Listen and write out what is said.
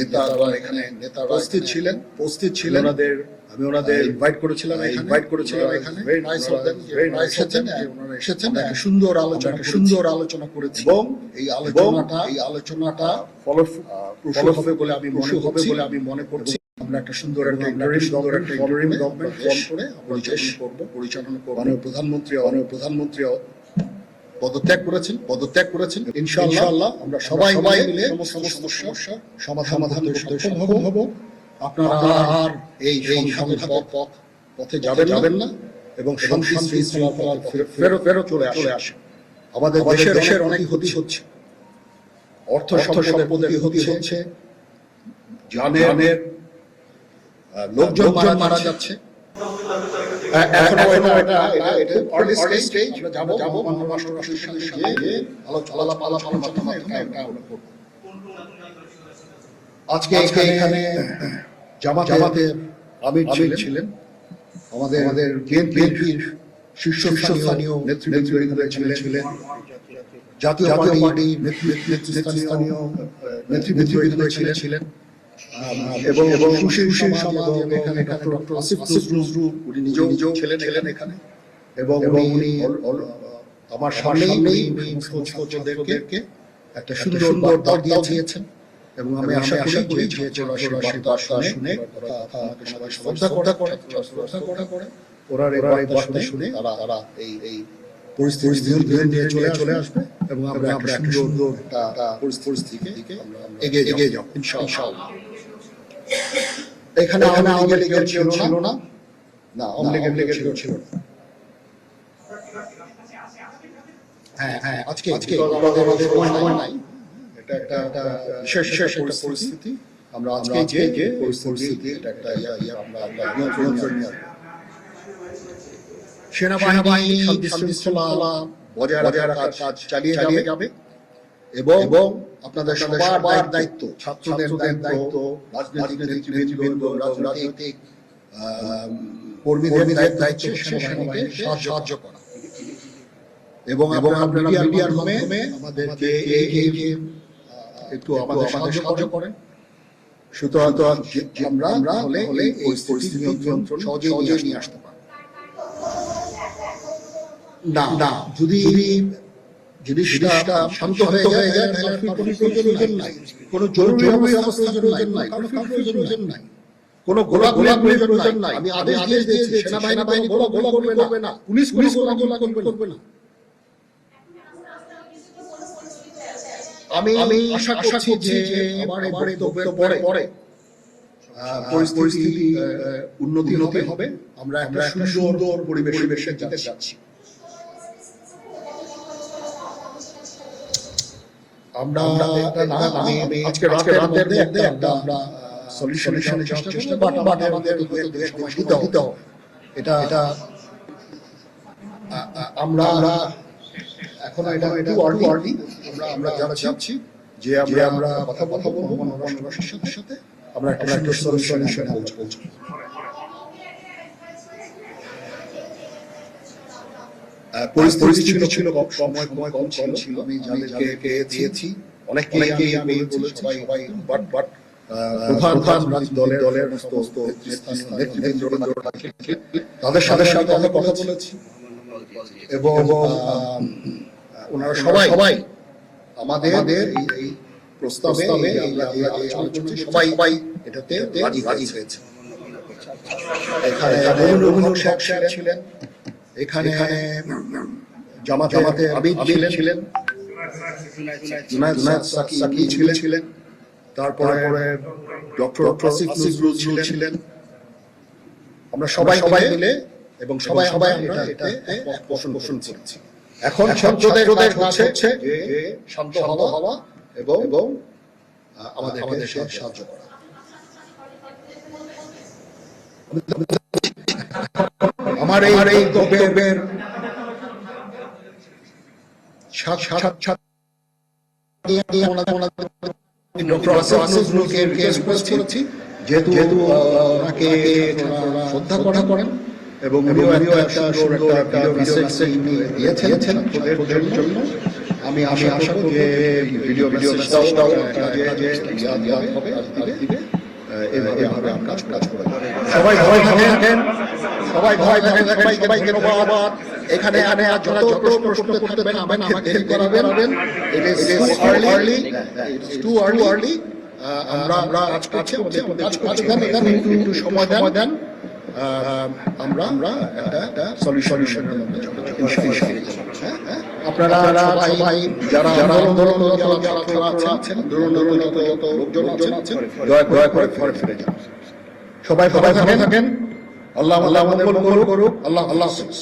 নেতারা এখানে উপস্থিত ছিলেন আমি ওনাদের ইনভাইট করেছিলাম এখানে very nice ওনারা এসেছেন একটা সুন্দর আলোচনা করেছি এবং এই আলোচনাটা ফলপ্রসূ হবে বলে আমি মনে করছি। আমরা একটা সুন্দর একটা ইন্টারিম গভর্নমেন্ট ফর্ম করে পরিচালনা করব। মাননীয় প্রধানমন্ত্রী পদত্যাগ করেছেন। ইনশাআল্লাহ আমরা সবাই মিলে সমস্ত সমস্যা সমাধান করতে সক্ষম হব। আপনারা আর এই পথে যাবেন না এবং শান্তি শৃঙ্খলা ফেরত চলে আসে। আমাদের দেশের অনেক ক্ষতি হচ্ছে, অর্থ সম্পদের ক্ষতি হচ্ছে, জানের লোকজন মারা যাচ্ছে। আজকে এখানে জামাতের আমির ছিলেন, আমাদের বিএনপির শীর্ষস্থানীয় নেতৃবৃন্দ ছিলেন, জাতীয় পার্টির নেতৃস্থানীয় নেতৃবৃন্দ ছিলেন এবং সুশীল সমাজ এখানে ডক্টর আসিফ নজরুল উনি নিজেও ছিলেন এখানে এবং উনি আমার সামনেই ছোটদেরকে একটা সুন্দর বার্তা দিয়েছেন এবং আমি আশা করি যে বার্তা শুনে সবাই শ্রদ্ধা করে ওনার এই বার্তা শুনে তারা এই পরিস্থিতি নিয়ে চলে আসবে এবং আমরা একটা সুন্দর পরিস্থিতিকে এগিয়ে যাব ইনশাআল্লাহ। এখানে আওয়ামী লীগের ছিল না, আওয়ামী লীগের ছিল না। হ্যাঁ আজকে আমাদের সময় নাই, এটা একটা বিশেষ একটা পরিস্থিতি। আমরা আজকে যে পরিস্থিতি এটা একটা আমরা নিয়ন্ত্রণ নিয়ে সেনাবাহিনী শান্তি শৃঙ্খলা বজায় রাখার কাজ চালিয়ে যাবে এবং আপনাদের সবার দায়িত্ব, ছাত্রদের দায়িত্ব, রাজনৈতিক নেতৃবৃন্দ, রাজনৈতিক কর্মীদের দায়িত্ব সেনাবাহিনীকে সাহায্য করা এবং আপনারা মিডিয়ার মাধ্যমে আমাদেরকে একটু আমাদের সাহায্য করেন। সুতরাং আমরা হলে এই পরিস্থিতি নিয়ন্ত্রণ সহজেই নিয়ে আসতে পারি। না যদি জিনিসটা শান্ত হয়ে যায় তাহলে প্রয়োজন নাই, কোনো জরুরি অবস্থার প্রয়োজন নাই, প্রয়োজন নাই, কোনো গোলাগুলির প্রয়োজন নাই। আমি আদেশ দিয়েছি সেনাবাহিনী গোলা করবে না, পুলিশ গোলা করবে না। আমি আশা করছি যে আমার এই বক্তব্যের পরে পরিস্থিতি উন্নতি হবে। আমরা একটা সুন্দর পরিবেশে যেতে যাচ্ছি। আমরা আজকে রাতের মধ্যে একটা আমরা সলিউশনের চেষ্টা করব, বাট আমাদের সময় দিতে হবে। এটা আমরা এখনো এটা একটু আর্লি। আমরা যাচ্ছি যে আমরা কথা বলবো মহানগর সাথে, আমরা একটা সলিউশনে পৌঁছবো। পরিস্থিতি ছিল সময় কম ছিল। আমি যাদেরকে দিয়েছি অনেকেই আমি বলেছি সবাই বাট প্রধান দলের নেতৃবৃন্দ তাদের সাথে আমরা কথা বলেছি এবং ওনারা সবাই আমাদের এই প্রস্তাবে সবাই এটাতে রাজি হয়েছে। এখানে রবীন্দ্র সাহেব ছিলেন, এখানে জামাতের আমির ছিলেন, জুনায়েদ সাকি ছিলেন, তারপরে ডক্টর আসিফ নজরুল ছিলেন। আমরা সবাই মিলে এবং সবাই আমরা এটাতে পোষণ করেছি। এখন ছাত্রদের কাজ হচ্ছে যে শান্ত হওয়া এবং আমাদেরকে সাহায্য করা। আমার এই বক্তব্যের ডক্টর আসিফ নজরুলকে রিকোয়েস্ট করেছি যেহেতু ওনাকে শ্রদ্ধা করেন এবং উনিও একটা সুন্দর একটা ভিডিও মেসেজ দিয়েছেন ওদের জন্য। আমি আশা করব যে ভিডিও মেসেজটাও কাজে হবে দিবে এভাবে আমরা কাজ করে সবাই থাকেন সবাইকে ধন্যবাদ এখানে আপনারা যত প্রশ্ন করতে পারবেন আমাকে দেরি করাবেন ইট ইজ টু আর্লি আমরা কাজ করছি এখানে একটু সময় দেন আমরা একটা সলিউশনের মধ্যে আপনারা সবাই যারা আছেন লোকজন আছেন দয়া করে ঘরে ফিরে যান সবাই ভালো থাকেন আল্লাহ আমাদের মঙ্গল করুক আল্লাহ হাফেজ